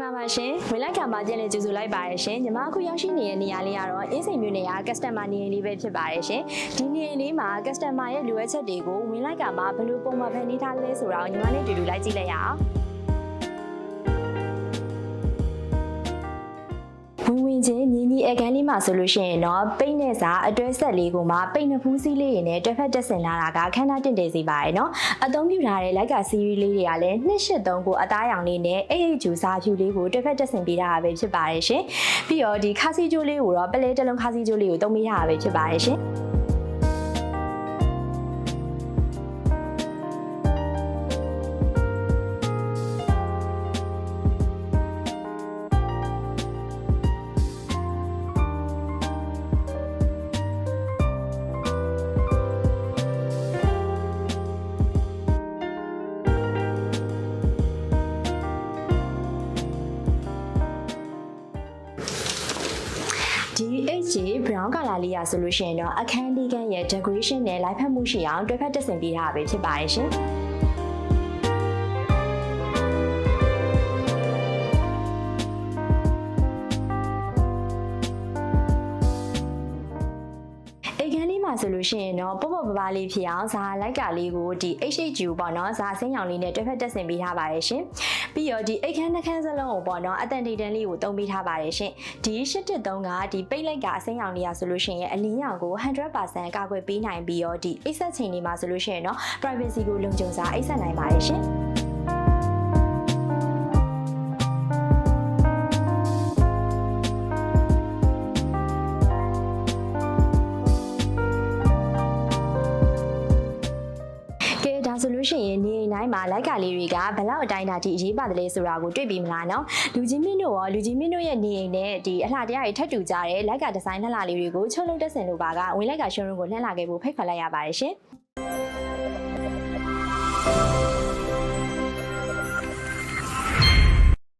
င်္ဂလာပါရှင်ဝင်လိုက်ကမှာကျင်းလေးကြိုဆိုလိုက်ပါရရှင်ညီမအခုရောက်ရှိနေတဲ့နေရာလေးကတော့အင်းစိန်မြို့နယ်က customer နေအိမ်လေးပဲဖြစ်ပါတယ်ရှင်ဒီနေအိမ်လေးမှာ customer ရဲ့လိုအပ်ချက်တွေကိုဝင်လိုက်ကမှာဘယ်လိုပုံမှန်ဖန်တီးထားလဲဆိုတာကိုညီမလေးတူတူလိုက်ကြည့်လိုက်ရအောင်ဝင်ချင်းမြင်းကြီးအခန်းလေးမှာဆိုလို့ရှိရင်တော့ပိတ်နဲ့စာအတွဲဆက်လေးကိုမှပိတ်နှစ်ဖူးစည်းလေးတွေနဲ့တွဲဖက်တက်ဆင်လာတာကခန်းသားတင့်တယ်စီပါတယ်နော်အသုံးပြုထားတဲ့လိုက်က series လေးတွေကလည်း283ကိုအသားရောင်လေးနဲ့အိတ်ဂျူစာဖြူလေးကိုတွဲဖက်တက်ဆင်ပေးထားတာပဲဖြစ်ပါတယ်ရှင်ပြီးတော့ဒီခါစီကျိုးလေးကိုတော့ပလဲတစ်လုံးခါစီကျိုးလေးကိုသုံးပေးထားတာပဲဖြစ်ပါတယ်ရှင်ဒီ HJ brown color လေးရဆိုလို့ရှိရင်တော့အခန်းလေးကရဲ့ decoration နဲ့လိုက်ဖက်မှုရှိအောင်တွဲဖက်တက်ဆင်ပေးထားတာပဲဖြစ်ပါတယ်ရှင်ဆိုလို့ရှိရင်တော့ပေါ့ပေါ့ပပလေးဖြစ်အောင်ဇာလိုက်ကာလေးကိုဒီ HHG ပေါ့နော်ဇာဆင်းရောင်လေးနဲ့တွဲဖက်တက်ဆင်ပေးထားပါတယ်ရှင်ပြီးတော့ဒီအိတ်ခမ်းနှခမ်းစလုံးကိုပေါ့နော်အတန်တီတန်လေးကိုသုံးပေးထားပါတယ်ရှင်ဒီ813ကဒီပိတ်လိုက်ကအဆင်းရောင်လေးရဆိုလို့ရှိရင်အလင်းရောင်ကို 100% ကာကွယ်ပေးနိုင်ပြီးတော့ဒီအိတ်ဆက်ချိန်လေးမှာဆိုလို့ရှိရင်တော့ privacy ကိုလုံခြုံစွာအိတ်ဆက်နိုင်ပါတယ်ရှင်ဆိုလို့ရှိရင်နေအိမ်တိုင်းမှာလိုက်ကာလေးတွေကဘယ်လောက်အတိုင်းအတာထိအရေးပါတယ်လဲဆိုတာကိုတွေ့ပြီးမလားနော်လူကြီးမင်းတို့ရဲ့နေအိမ်နဲ့ဒီအလှတရားတွေထပ်တူကြတဲ့လိုက်ကာဒီဇိုင်းလှလှလေးတွေကိုချုပ်လုပ်တက်ဆင်လို့ပါကဝင်လိုက်ကာ showroom ကိုလှမ်းလာခဲ့ဖို့ဖိတ်ခေါ်လိုက်ရပါတယ်ရှင်